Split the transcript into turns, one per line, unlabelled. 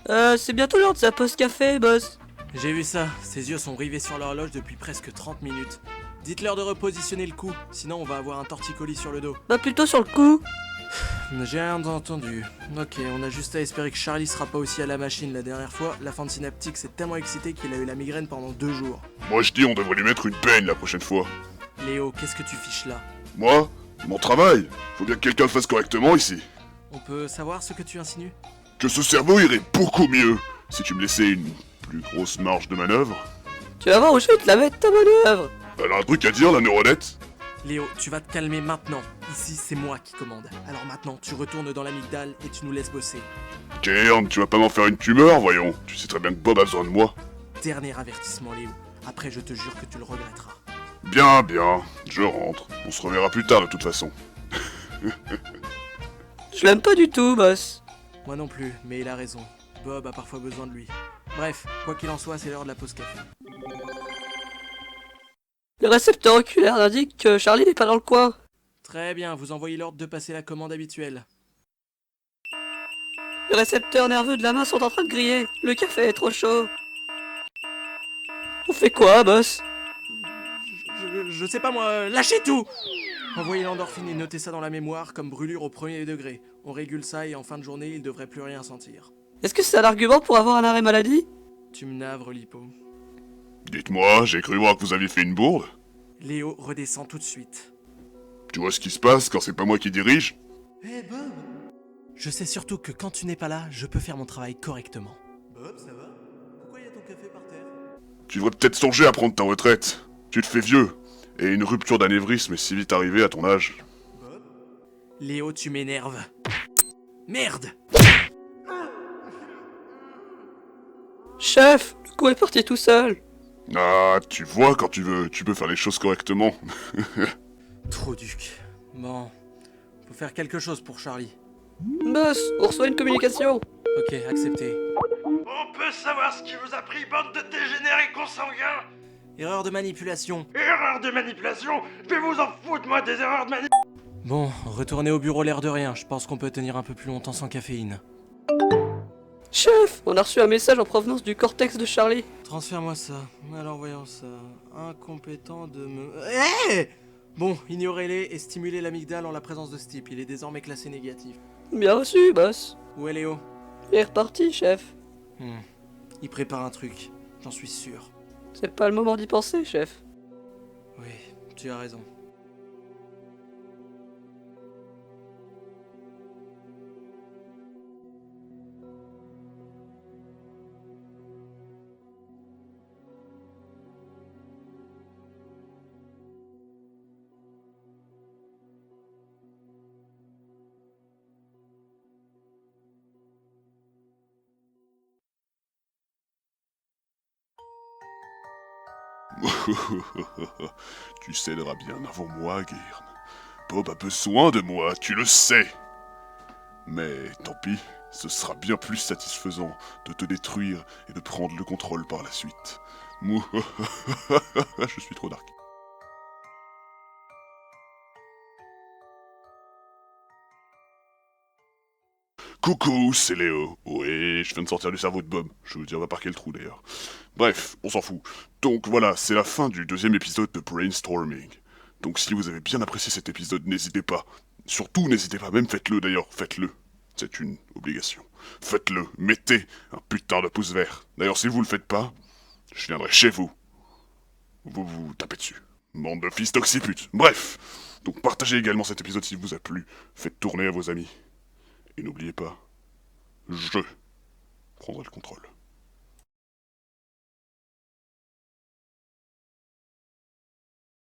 C'est bientôt l'heure de sa pause café, boss.
J'ai vu ça, ses yeux sont rivés sur l'horloge depuis presque 30 minutes. Dites-leur de repositionner le cou, sinon on va avoir un torticolis sur le dos.
Bah plutôt sur le coup.
J'ai rien entendu. Ok, on a juste à espérer que Charlie sera pas aussi à la machine la dernière fois. La fente synaptique s'est tellement excitée qu'il a eu la migraine pendant 2 jours.
Moi je dis on devrait lui mettre une peine la prochaine fois.
Léo, qu'est-ce que tu fiches là?
Moi, mon travail, faut bien que quelqu'un le fasse correctement ici.
On peut savoir ce que tu insinues?
Que ce cerveau irait beaucoup mieux si tu me laissais une plus grosse marge de manœuvre.
Tu vas voir où je vais te la mettre ta manœuvre.
Elle a un truc à dire la neuronette?
Léo, tu vas te calmer maintenant. Ici, c'est moi qui commande. Alors maintenant, tu retournes dans l'amygdale et tu nous laisses bosser.
Kern, tu vas pas m'en faire une tumeur, voyons. Tu sais très bien que Bob a besoin de moi.
Dernier avertissement, Léo. Après, je te jure que tu le regretteras.
Bien, bien, je rentre. On se reverra plus tard de toute façon.
Je l'aime pas du tout, boss.
Moi non plus, mais il a raison. Bob a parfois besoin de lui. Bref, quoi qu'il en soit, c'est l'heure de la pause café.
Le récepteur oculaire indique que Charlie n'est pas dans le coin.
Très bien, vous envoyez l'ordre de passer la commande habituelle.
Les récepteurs nerveux de la main sont en train de griller. Le café est trop chaud. On fait quoi, boss?
Je sais pas moi, lâchez tout! Envoyez l'endorphine et notez ça dans la mémoire comme brûlure au premier degré. On régule ça et en fin de journée, il devrait plus rien sentir.
Est-ce que c'est un argument pour avoir un arrêt maladie?
Tu me navres, Lipo.
Dites-moi, j'ai cru voir que vous aviez fait une bourde.
Léo, redescends tout de suite.
Tu vois ce qui se passe quand c'est pas moi qui dirige?
Hé Bob! Je sais surtout que quand tu n'es pas là, je peux faire mon travail correctement. Bob, ça va? Pourquoi y a ton café par terre?
Tu devrais peut-être songer à prendre ta retraite. Tu te fais vieux. Et une rupture d'anévrisme est si vite arrivée à ton âge.
Bob? Léo, tu m'énerves. Merde!
Chef, le coup est parti tout seul.
Ah, tu vois quand tu veux, tu peux faire les choses correctement.
Trop duc. Bon, faut faire quelque chose pour Charlie.
Boss, on reçoit une communication.
Ok, accepté.
On peut savoir ce qui vous a pris, bande de dégénérés consanguins?
Erreur de manipulation.
Erreur de manipulation? Je vais vous en foutre, moi, des erreurs de manipulation!
Bon, retournez au bureau l'air de rien. Je pense qu'on peut tenir un peu plus longtemps sans caféine.
Chef, on a reçu un message en provenance du cortex de Charlie.
Transfère-moi ça. Alors voyons ça. Incompétent de me... Hé! Bon, ignorez-les et stimulez l'amygdale en la présence de ce type. Il est désormais classé négatif.
Bien reçu, boss.
Où est Léo?
Il est reparti, chef.
Il prépare un truc. J'en suis sûr.
C'est pas le moment d'y penser, chef.
Oui, tu as raison.
Tu céderas bien avant moi, Guirn. Bob a besoin de moi, tu le sais. Mais tant pis, ce sera bien plus satisfaisant de te détruire et de prendre le contrôle par la suite. Je suis trop dark. Coucou, c'est Léo. Oui, je viens de sortir du cerveau de Bob. Je vous dire pas par quel trou d'ailleurs. Bref, on s'en fout. Donc voilà, c'est la fin du 2e épisode de Brainstorming. Donc si vous avez bien apprécié cet épisode, n'hésitez pas. Surtout n'hésitez pas, même faites-le d'ailleurs, faites-le. C'est une obligation. Faites-le, mettez un putain de pouce vert. D'ailleurs, si vous le faites pas, je viendrai chez vous. Vous tapez dessus. Bande de fils d'occiputes. Bref. Donc partagez également cet épisode s'il vous a plu. Faites tourner à vos amis. Et n'oubliez pas, je prendrai le contrôle.